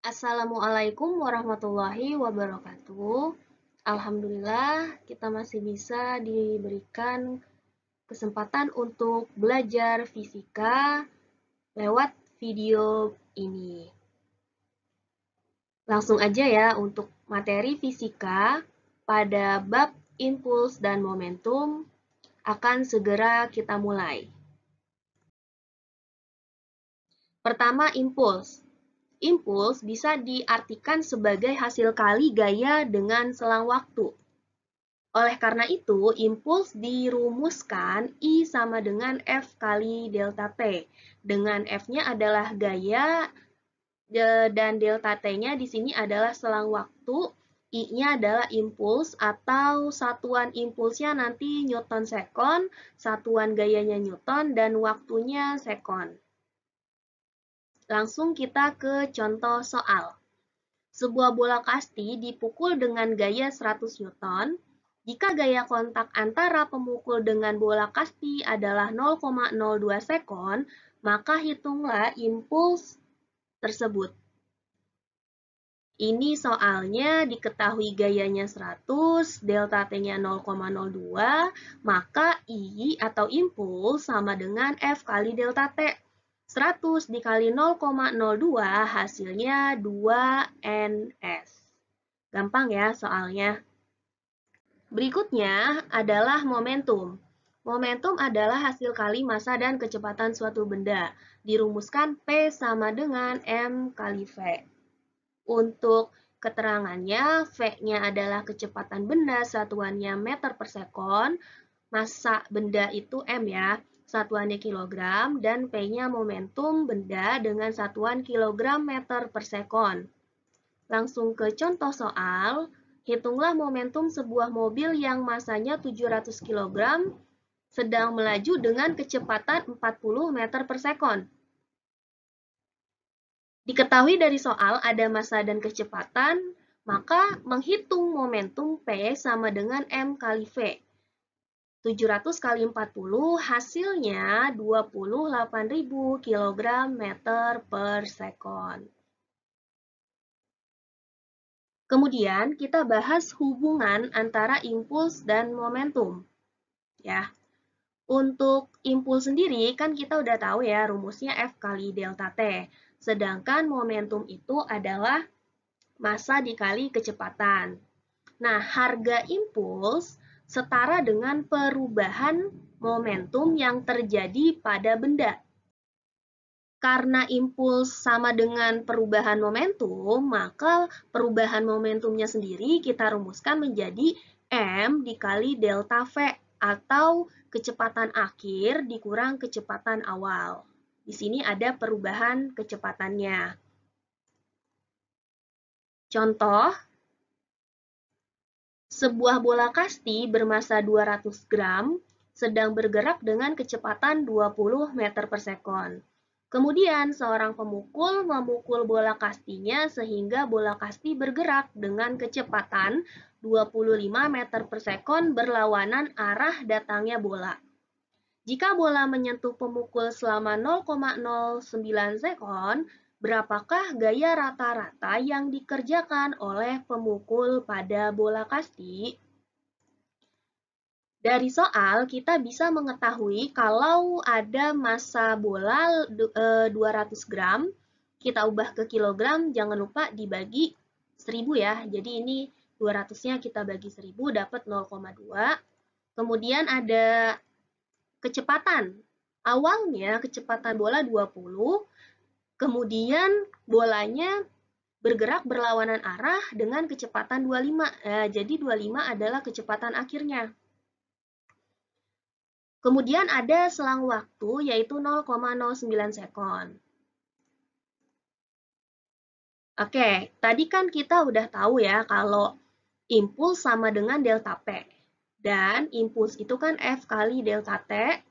Assalamualaikum warahmatullahi wabarakatuh. Alhamdulillah, kita masih bisa diberikan kesempatan untuk belajar fisika lewat video ini. Langsung aja ya untuk materi fisika pada bab impuls dan momentum akan segera kita mulai. Pertama, impuls. Impuls bisa diartikan sebagai hasil kali gaya dengan selang waktu. Oleh karena itu, impuls dirumuskan I sama dengan F kali delta T. Dengan F-nya adalah gaya dan delta T-nya di sini adalah selang waktu. I-nya adalah impuls atau satuan impulsnya nanti Newton sekon, satuan gayanya Newton, dan waktunya sekon. Langsung kita ke contoh soal. Sebuah bola kasti dipukul dengan gaya 100 Newton. Jika gaya kontak antara pemukul dengan bola kasti adalah 0,02 sekon, maka hitunglah impuls tersebut. Ini soalnya diketahui gayanya 100, delta T-nya 0,02, maka I atau impuls sama dengan F kali delta T. 100 dikali 0,02 hasilnya 2 Ns. Gampang ya soalnya. Berikutnya adalah momentum. Momentum adalah hasil kali massa dan kecepatan suatu benda. Dirumuskan P sama dengan M kali V. Untuk keterangannya, V-nya adalah kecepatan benda, satuannya meter per sekon. Massa benda itu M ya, satuannya kilogram, dan P-nya momentum benda dengan satuan kilogram meter per sekon. Langsung ke contoh soal, hitunglah momentum sebuah mobil yang massanya 700 kg sedang melaju dengan kecepatan 40 meter per sekon. Diketahui dari soal ada massa dan kecepatan, maka menghitung momentum P sama dengan M kali V. 700 kali 40 hasilnya 28.000 kg meter per sekon. Kemudian kita bahas hubungan antara impuls dan momentum. Ya. Untuk impuls sendiri kan kita udah tahu ya rumusnya F kali delta T. Sedangkan momentum itu adalah massa dikali kecepatan. Nah, harga impuls setara dengan perubahan momentum yang terjadi pada benda. Karena impuls sama dengan perubahan momentum, maka perubahan momentumnya sendiri kita rumuskan menjadi M dikali delta V atau kecepatan akhir dikurang kecepatan awal. Di sini ada perubahan kecepatannya. Contoh, sebuah bola kasti bermassa 200 gram sedang bergerak dengan kecepatan 20 meter per sekon. Kemudian seorang pemukul memukul bola kastinya sehingga bola kasti bergerak dengan kecepatan 25 meter per sekon berlawanan arah datangnya bola. Jika bola menyentuh pemukul selama 0,09 sekon, berapakah gaya rata-rata yang dikerjakan oleh pemukul pada bola kasti? Dari soal, kita bisa mengetahui kalau ada massa bola 200 gram, kita ubah ke kilogram, jangan lupa dibagi 1000 ya. Jadi ini 200-nya kita bagi 1000, dapat 0,2. Kemudian ada kecepatan. Awalnya kecepatan bola 20, kemudian bolanya bergerak berlawanan arah dengan kecepatan 25. Jadi 25 adalah kecepatan akhirnya. Kemudian ada selang waktu yaitu 0,09 sekon. Oke, tadi kan kita udah tahu ya kalau impuls sama dengan delta P. Dan impuls itu kan F kali delta T.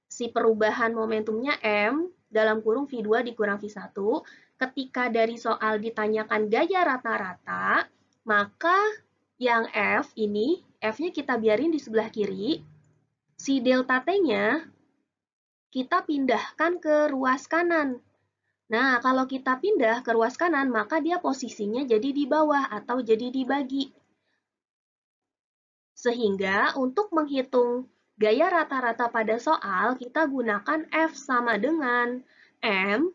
Si perubahan momentumnya M dalam kurung V2 dikurang V1. Ketika dari soal ditanyakan gaya rata-rata, maka yang F ini, F-nya kita biarin di sebelah kiri. Si delta T-nya kita pindahkan ke ruas kanan. Nah, kalau kita pindah ke ruas kanan, maka dia posisinya jadi di bawah atau jadi dibagi. Sehingga untuk menghitung gaya rata-rata pada soal, kita gunakan F sama dengan M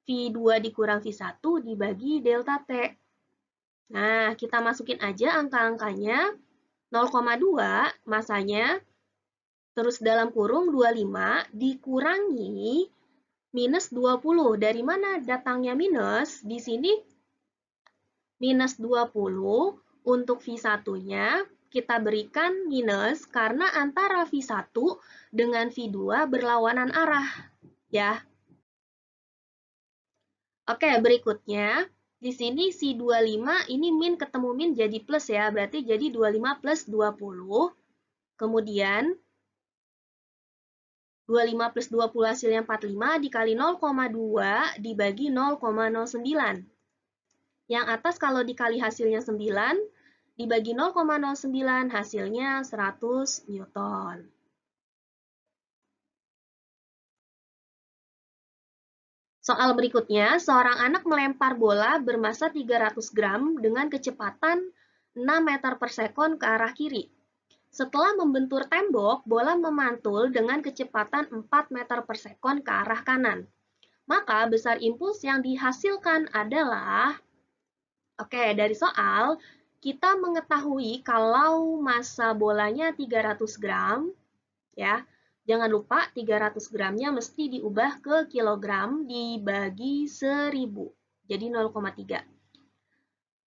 V2 dikurang V1 dibagi delta T. Nah, kita masukin aja angka-angkanya. 0,2 masanya, terus dalam kurung 25 dikurangi minus 20. Dari mana datangnya minus? Di sini minus 20 untuk V1-nya kita berikan minus karena antara V1 dengan V2 berlawanan arah. Ya. Oke, berikutnya. Di sini si 25 ini min ketemu min jadi plus ya, berarti jadi 25 plus 20. Kemudian 25 plus 20 hasilnya 45 dikali 0,2 dibagi 0,09. Yang atas kalau dikali hasilnya 9, dibagi 0,09 hasilnya 100 Newton. Soal berikutnya, seorang anak melempar bola bermasa 300 gram dengan kecepatan 6 meter per sekon ke arah kiri. Setelah membentur tembok, bola memantul dengan kecepatan 4 meter per sekon ke arah kanan. Maka besar impuls yang dihasilkan adalah, oke, dari soal, kita mengetahui kalau massa bolanya 300 gram, ya. Jangan lupa 300 gramnya mesti diubah ke kilogram dibagi 1000. Jadi 0,3.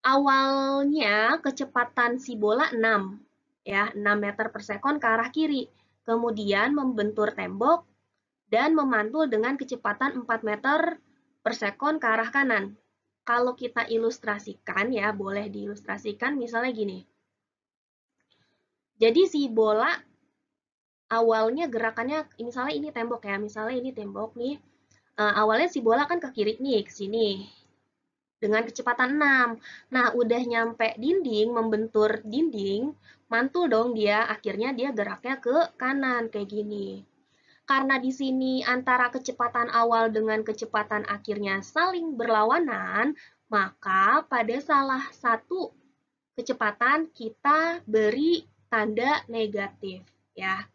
Awalnya kecepatan si bola 6, ya, 6 meter per sekon ke arah kiri. Kemudian membentur tembok dan memantul dengan kecepatan 4 meter per sekon ke arah kanan. Kalau kita ilustrasikan ya, boleh diilustrasikan misalnya gini. Jadi si bola awalnya gerakannya, misalnya ini tembok ya, misalnya ini tembok nih. Awalnya si bola kan ke kiri nih, ke sini. Dengan kecepatan 6. Nah, udah nyampe dinding, membentur dinding, mantul dong dia, akhirnya dia geraknya ke kanan, kayak gini. Karena di sini antara kecepatan awal dengan kecepatan akhirnya saling berlawanan, maka pada salah satu kecepatan kita beri tanda negatif, ya.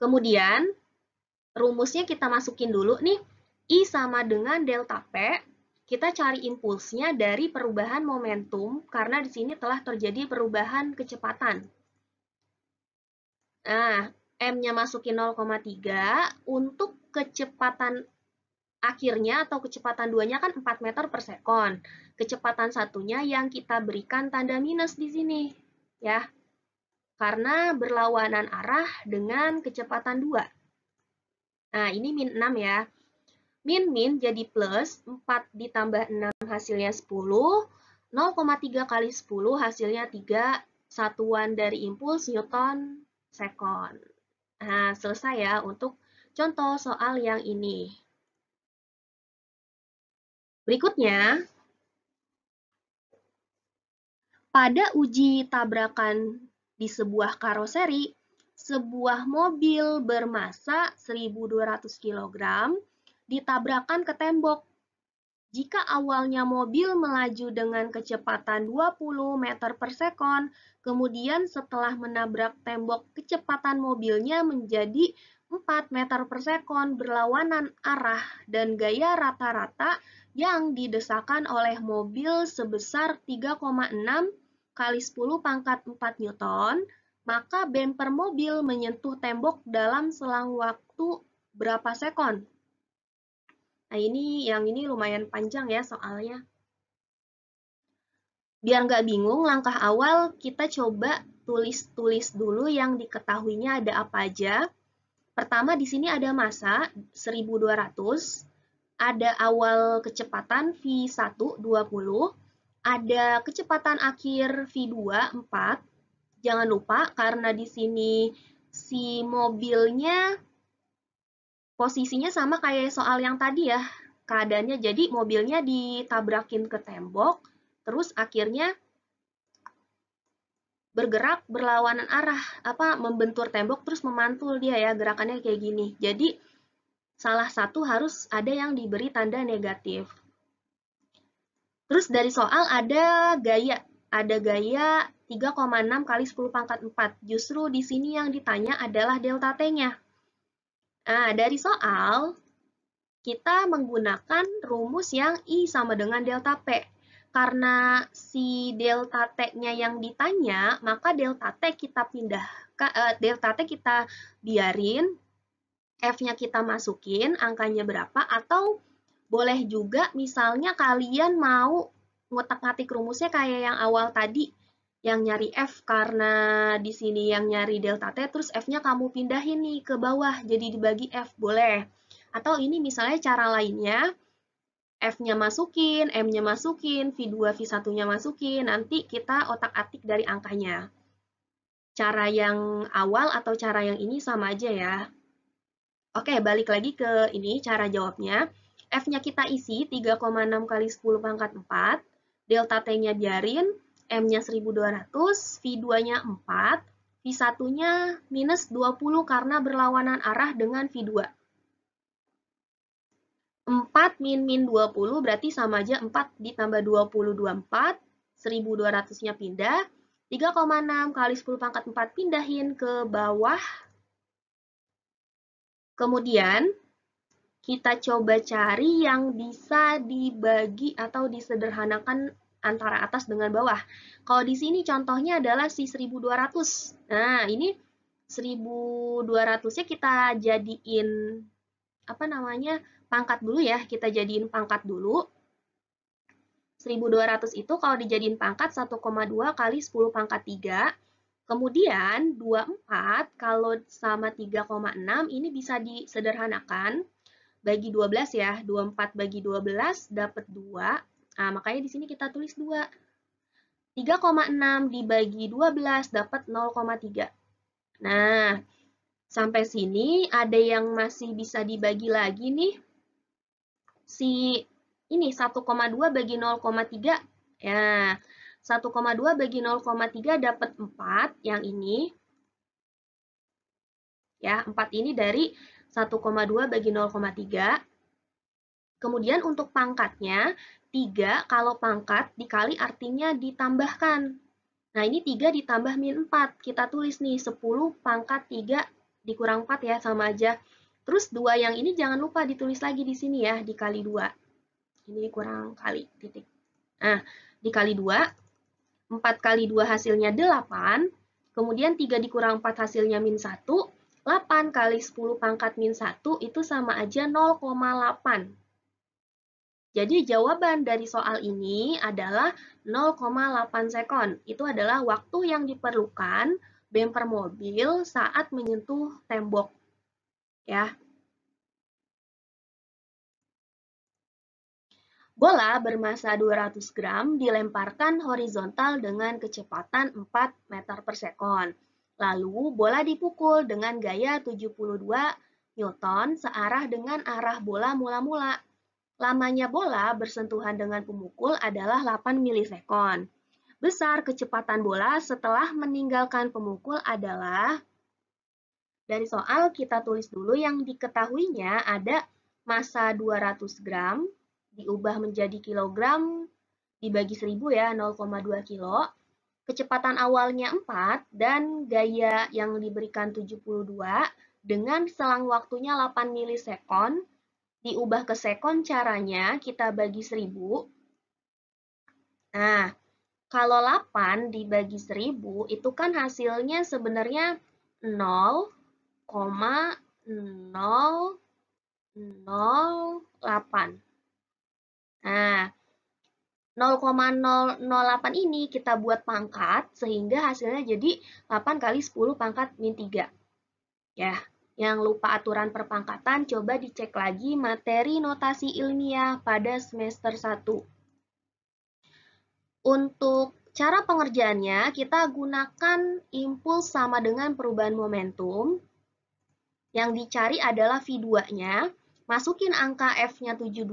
Kemudian, rumusnya kita masukin dulu nih. I sama dengan delta P. Kita cari impulsnya dari perubahan momentum karena di sini telah terjadi perubahan kecepatan. Nah, M-nya masukin 0,3. Untuk kecepatan akhirnya atau kecepatan 2-nya kan 4 meter per sekon. Kecepatan satunya yang kita berikan tanda minus di sini. Ya, karena berlawanan arah dengan kecepatan 2. Nah, ini min 6 ya. Min jadi plus, 4 ditambah 6 hasilnya 10, 0,3 kali 10 hasilnya 3, satuan dari impuls Newton sekon. Nah, selesai ya untuk contoh soal yang ini. Berikutnya, pada uji tabrakan di sebuah karoseri, sebuah mobil bermasa 1.200 kg ditabrakkan ke tembok. Jika awalnya mobil melaju dengan kecepatan 20 meter per sekon, kemudian setelah menabrak tembok kecepatan mobilnya menjadi 4 meter per sekon berlawanan arah dan gaya rata-rata yang didesakan oleh mobil sebesar 3,6 kali 10 pangkat 4 Newton, maka bemper mobil menyentuh tembok dalam selang waktu berapa sekon? Nah, yang ini lumayan panjang ya soalnya. Biar nggak bingung, langkah awal kita coba tulis-tulis dulu yang diketahuinya ada apa aja. Pertama, di sini ada massa 1.200, ada awal kecepatan V1 20, ada kecepatan akhir V2 4. Jangan lupa karena di sini si mobilnya posisinya sama kayak soal yang tadi ya. Keadaannya jadi mobilnya ditabrakin ke tembok, terus akhirnya bergerak berlawanan arah, membentur tembok terus memantul dia ya, gerakannya kayak gini. Jadi salah satu harus ada yang diberi tanda negatif. Terus dari soal ada gaya 3,6 kali 10 pangkat 4. Justru di sini yang ditanya adalah delta T-nya. Nah, dari soal, kita menggunakan rumus yang I sama dengan delta P. Karena si delta T-nya yang ditanya, maka delta T kita biarin, F-nya kita masukin, angkanya berapa, atau boleh juga misalnya kalian mau ngotak-ngatik rumusnya kayak yang awal tadi, yang nyari F karena di sini yang nyari delta T, terus F-nya kamu pindahin nih ke bawah, jadi dibagi F, boleh. Atau ini misalnya cara lainnya, F-nya masukin, M-nya masukin, V2, V1-nya masukin, nanti kita otak-atik dari angkanya. Cara yang awal atau cara yang ini sama aja ya. Oke, balik lagi ke ini cara jawabnya. F-nya kita isi 3,6 kali 10 pangkat 4, delta T-nya biarin, M-nya 1200, V2-nya 4, V1-nya minus 20 karena berlawanan arah dengan V2. 4 min 20 berarti sama aja 4 ditambah 20, 24, 1200-nya pindah, 3,6 kali 10 pangkat 4 pindahin ke bawah. Kemudian, kita coba cari yang bisa dibagi atau disederhanakan antara atas dengan bawah. Kalau di sini contohnya adalah si 1200. Nah, ini 1200-nya kita jadiin pangkat dulu ya. Kita jadiin pangkat dulu. 1200 itu kalau dijadiin pangkat 1,2 kali 10 pangkat 3. Kemudian 24 kalau sama 3,6 ini bisa disederhanakan. Bagi 12 ya, 24 bagi 12 dapat 2. Nah, makanya di sini kita tulis 2. 3,6 dibagi 12 dapat 0,3. Nah, sampai sini ada yang masih bisa dibagi lagi nih. Si ini 1,2 bagi 0,3. Ya, 1,2 bagi 0,3 dapat 4 yang ini. Ya, 4 ini dari 1,2 bagi 0,3. Kemudian untuk pangkatnya, 3 kalau pangkat dikali artinya ditambahkan. Nah, ini 3 ditambah min 4. Kita tulis nih, 10 pangkat 3 dikurang 4 ya, sama aja. Terus 2 yang ini jangan lupa ditulis lagi di sini ya, dikali 2. Ini dikurang kali, titik. Nah, dikali 2, 4 kali 2 hasilnya 8. Kemudian 3 dikurang 4 hasilnya min 1. 8 kali 10 pangkat min 1 itu sama aja 0,8. Jadi jawaban dari soal ini adalah 0,8 sekon. Itu adalah waktu yang diperlukan bemper mobil saat menyentuh tembok. Ya. Bola bermasa 200 gram dilemparkan horizontal dengan kecepatan 4 meter per sekon. Lalu bola dipukul dengan gaya 72 Newton searah dengan arah bola mula-mula. Lamanya bola bersentuhan dengan pemukul adalah 8 milisekon. Besar kecepatan bola setelah meninggalkan pemukul adalah, dari soal kita tulis dulu yang diketahuinya ada massa 200 gram, diubah menjadi kilogram, dibagi 1000 ya, 0,2 kilo. Kecepatan awalnya 4 dan gaya yang diberikan 72 dengan selang waktunya 8 milisekon, diubah ke sekon caranya kita bagi 1000. Nah, kalau 8 dibagi 1000 itu kan hasilnya sebenarnya 0,008. Nah, 0,008 ini kita buat pangkat sehingga hasilnya jadi 8 kali 10 pangkat min 3. Ya, yang lupa aturan perpangkatan coba dicek lagi materi notasi ilmiah pada semester 1. Untuk cara pengerjaannya, kita gunakan impuls sama dengan perubahan momentum. Yang dicari adalah V2-nya. Masukin angka F-nya 72,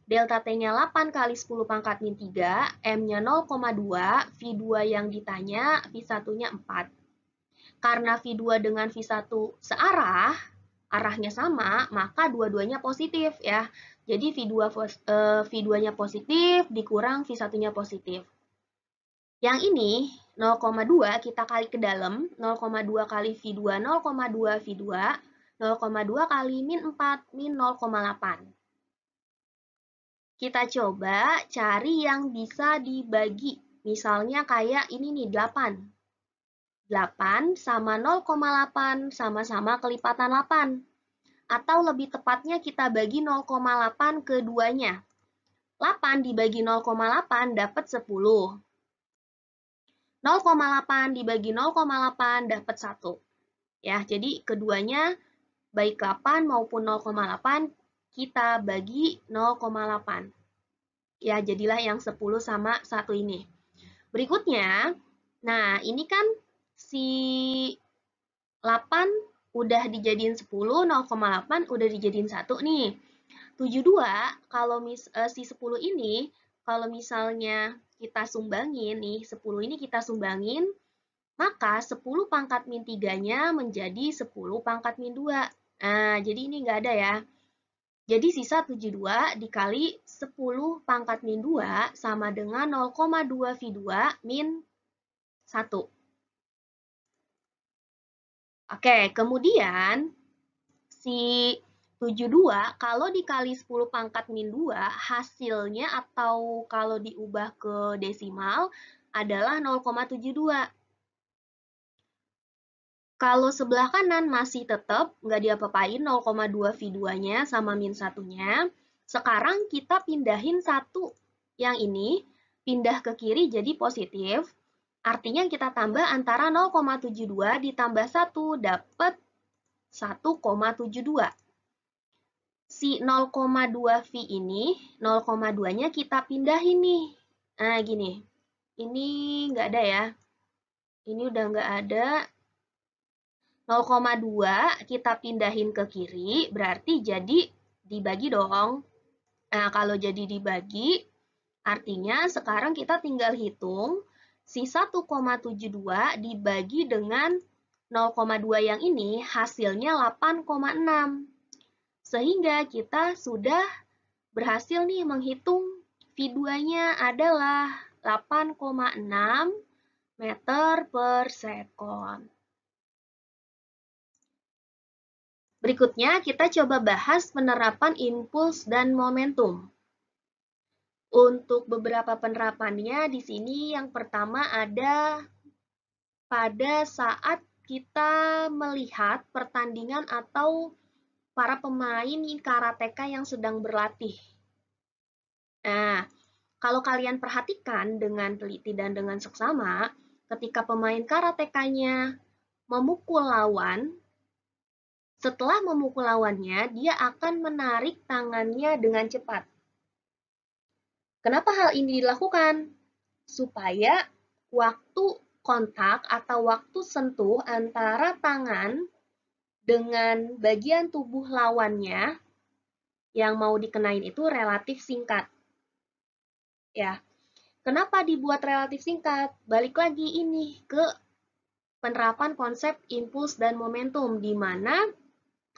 delta T-nya 8 kali 10 pangkat min 3, M-nya 0,2, V2 yang ditanya, V1-nya 4. Karena V2 dengan V1 searah, arahnya sama, maka dua-duanya positif ya. Jadi V2-nya positif dikurang V1-nya positif. Yang ini 0,2 kita kali ke dalam, 0,2 kali V2, 0,2 V2, 0,2 kali min 4, min 0,8. Kita coba cari yang bisa dibagi. Misalnya kayak ini nih, 8. 8 sama 0,8 sama-sama kelipatan 8. Atau lebih tepatnya kita bagi 0,8 keduanya. 8 dibagi 0,8 dapat 10. 0,8 dibagi 0,8 dapat 1. Ya, jadi keduanya baik 8 maupun 0,8 kita bagi 0,8. Ya, jadilah yang 10 sama 1 ini. Berikutnya, nah ini kan si 8 udah dijadiin 10, 0,8 udah dijadiin 1 nih. 72 kalau si 10 ini kalau misalnya kita sumbangin nih, 10 ini kita sumbangin, maka 10 pangkat min 3-nya menjadi 10 pangkat min 2. Nah, jadi ini nggak ada ya. Jadi sisa 72 dikali 10 pangkat min 2 sama dengan 0,2 V2 min 1. Oke, kemudian si 72 kalau dikali 10 pangkat min 2 hasilnya atau kalau diubah ke desimal adalah 0,72. Kalau sebelah kanan masih tetap nggak diapa-apain 0,2 V2-nya sama min 1-nya. Sekarang kita pindahin satu yang ini, pindah ke kiri jadi positif. Artinya kita tambah antara 0,72 ditambah 1 dapat 1,72. Si 0,2 V ini, 0,2-nya kita pindahin nih. Nah, gini. Ini nggak ada ya. Ini udah nggak ada. 0,2 kita pindahin ke kiri, berarti jadi dibagi dong. Nah, kalau jadi dibagi, artinya sekarang kita tinggal hitung si 1,72 dibagi dengan 0,2 yang ini hasilnya 8,6. Sehingga kita sudah berhasil nih menghitung V2-nya adalah 8,6 meter per sekon. Berikutnya, kita coba bahas penerapan impuls dan momentum. Untuk beberapa penerapannya, di sini yang pertama ada pada saat kita melihat pertandingan atau para pemain karateka yang sedang berlatih. Nah, kalau kalian perhatikan dengan teliti dan dengan seksama, ketika pemain karatekanya memukul lawan, setelah memukul lawannya, dia akan menarik tangannya dengan cepat. Kenapa hal ini dilakukan? Supaya waktu kontak atau waktu sentuh antara tangan dengan bagian tubuh lawannya yang mau dikenain itu relatif singkat. Ya, kenapa dibuat relatif singkat? Balik lagi ini ke penerapan konsep impuls dan momentum, di mana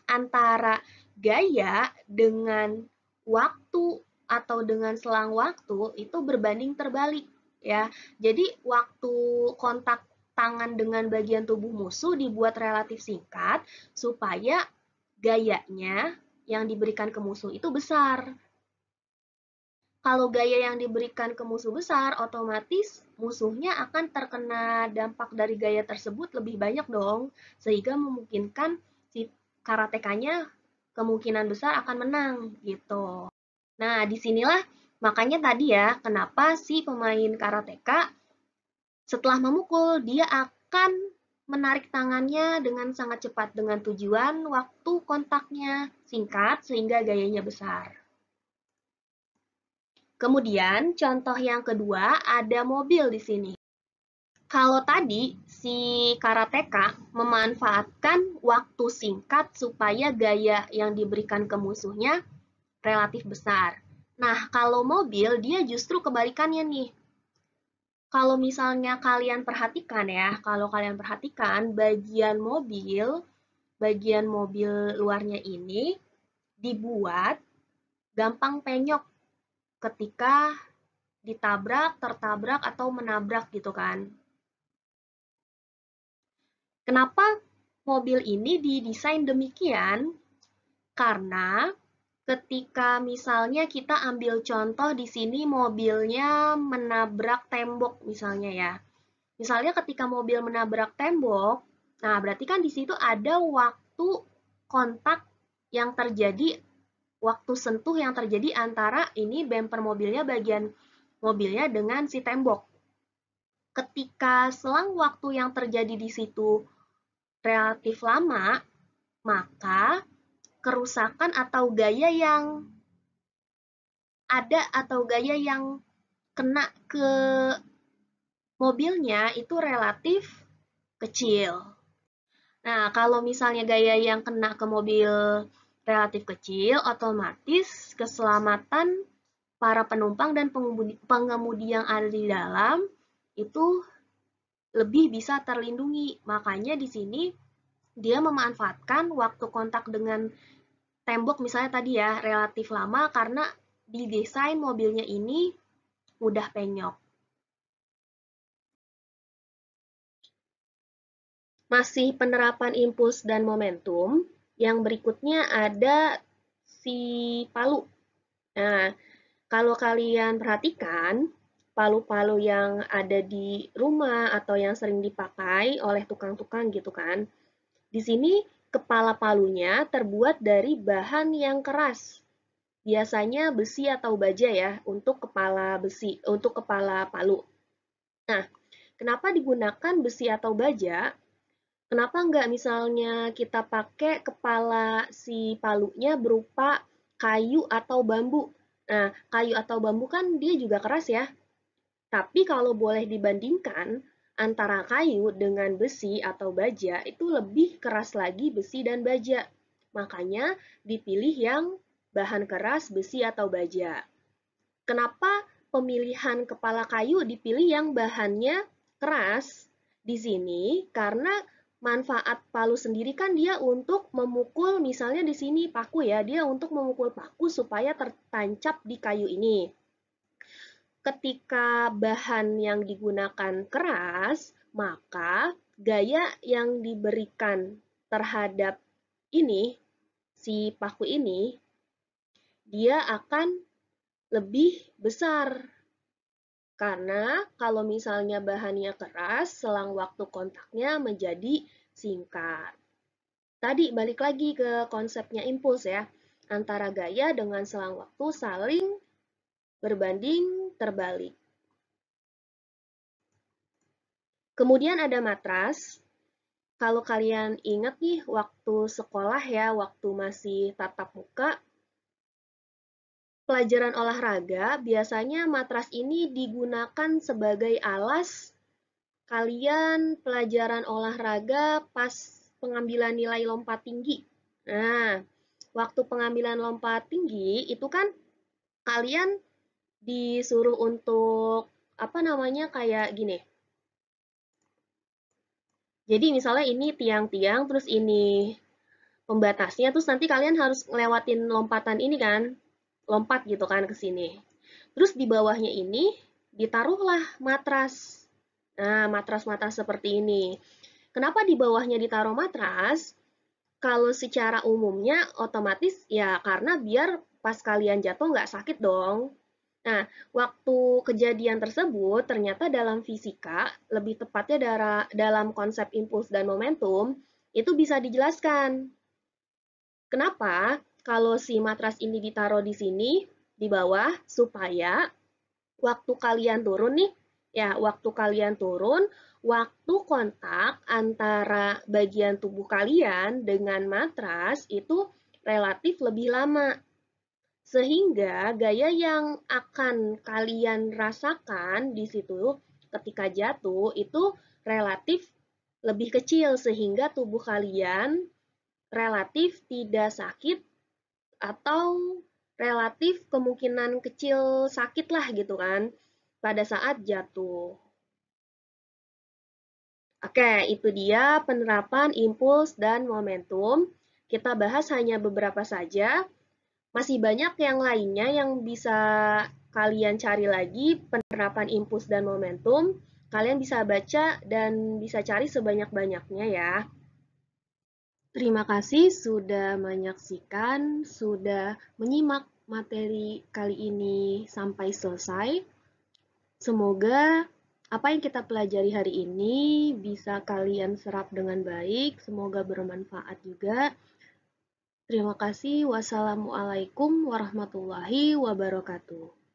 antara gaya dengan waktu atau dengan selang waktu itu berbanding terbalik ya. Jadi waktu kontak tangan dengan bagian tubuh musuh dibuat relatif singkat supaya gayanya yang diberikan ke musuh itu besar. Kalau gaya yang diberikan ke musuh besar, otomatis musuhnya akan terkena dampak dari gaya tersebut lebih banyak dong, sehingga memungkinkan si karatekanya kemungkinan besar akan menang gitu. Nah, disinilah makanya tadi ya, kenapa si pemain karateka setelah memukul dia akan menarik tangannya dengan sangat cepat dengan tujuan waktu kontaknya singkat sehingga gayanya besar. Kemudian contoh yang kedua ada mobil di sini. Kalau tadi si karateka memanfaatkan waktu singkat supaya gaya yang diberikan ke musuhnya relatif besar. Nah, kalau mobil dia justru kebalikannya nih. Kalau misalnya kalian perhatikan ya, kalau kalian perhatikan bagian mobil bagian mobil luarnya ini dibuat gampang penyok ketika ditabrak, tertabrak, atau menabrak gitu kan. Kenapa mobil ini didesain demikian? Karena ketika misalnya kita ambil contoh di sini mobilnya menabrak tembok misalnya ya. Misalnya ketika mobil menabrak tembok, nah berarti kan di situ ada waktu kontak yang terjadi, waktu sentuh yang terjadi antara ini bumper mobilnya, bagian mobilnya dengan si tembok. Ketika selang waktu yang terjadi di situ relatif lama, maka kerusakan atau gaya yang ada atau gaya yang kena ke mobilnya itu relatif kecil. Nah, kalau misalnya gaya yang kena ke mobil relatif kecil, otomatis keselamatan para penumpang dan pengemudi yang ada di dalam itu lebih bisa terlindungi. Makanya di sini dia memanfaatkan waktu kontak dengan tembok misalnya tadi ya relatif lama karena didesain mobilnya ini mudah penyok. Masih penerapan impuls dan momentum, yang berikutnya ada si palu. Nah, kalau kalian perhatikan, palu-palu yang ada di rumah atau yang sering dipakai oleh tukang-tukang gitu kan, di sini kepala palunya terbuat dari bahan yang keras. Biasanya besi atau baja ya untuk kepala besi, untuk kepala palu. Nah, kenapa digunakan besi atau baja? Kenapa nggak misalnya kita pakai kepala si palunya berupa kayu atau bambu? Nah, kayu atau bambu kan dia juga keras ya. Tapi kalau boleh dibandingkan antara kayu dengan besi atau baja itu lebih keras lagi besi dan baja. Makanya dipilih yang bahan keras besi atau baja. Kenapa pemilihan kepala kayu dipilih yang bahannya keras? Di sini karena manfaat palu sendiri kan dia untuk memukul, misalnya di sini paku ya, dia untuk memukul paku supaya tertancap di kayu ini. Ketika bahan yang digunakan keras, maka gaya yang diberikan terhadap ini, si paku ini, dia akan lebih besar. Karena kalau misalnya bahannya keras, selang waktu kontaknya menjadi singkat. Tadi balik lagi ke konsepnya impuls ya. Antara gaya dengan selang waktu saling berbanding terbalik. Kemudian ada matras. Kalau kalian ingat nih waktu sekolah ya, waktu masih tatap muka, pelajaran olahraga biasanya matras ini digunakan sebagai alas kalian pelajaran olahraga pas pengambilan nilai lompat tinggi. Nah, waktu pengambilan lompat tinggi itu kan kalian disuruh untuk apa namanya kayak gini. Jadi misalnya ini tiang-tiang terus ini pembatasnya terus nanti kalian harus ngelewatin lompatan ini kan. Lompat gitu kan ke sini. Terus di bawahnya ini ditaruhlah matras. Nah, matras-matras seperti ini. Kenapa di bawahnya ditaruh matras? Kalau secara umumnya otomatis ya karena biar pas kalian jatuh nggak sakit dong. Nah, waktu kejadian tersebut ternyata dalam fisika, lebih tepatnya dalam konsep impuls dan momentum, itu bisa dijelaskan. Kenapa? Kalau si matras ini ditaruh di sini, di bawah, supaya waktu kalian turun nih, ya waktu kalian turun, waktu kontak antara bagian tubuh kalian dengan matras itu relatif lebih lama. Sehingga gaya yang akan kalian rasakan di situ ketika jatuh itu relatif lebih kecil sehingga tubuh kalian relatif tidak sakit atau relatif kemungkinan kecil sakit lah gitu kan pada saat jatuh. Oke, itu dia penerapan impuls dan momentum. Kita bahas hanya beberapa saja. Masih banyak yang lainnya yang bisa kalian cari lagi penerapan impuls dan momentum. Kalian bisa baca dan bisa cari sebanyak-banyaknya ya. Terima kasih sudah menyaksikan, sudah menyimak materi kali ini sampai selesai. Semoga apa yang kita pelajari hari ini bisa kalian serap dengan baik, semoga bermanfaat juga. Terima kasih. Wassalamualaikum warahmatullahi wabarakatuh.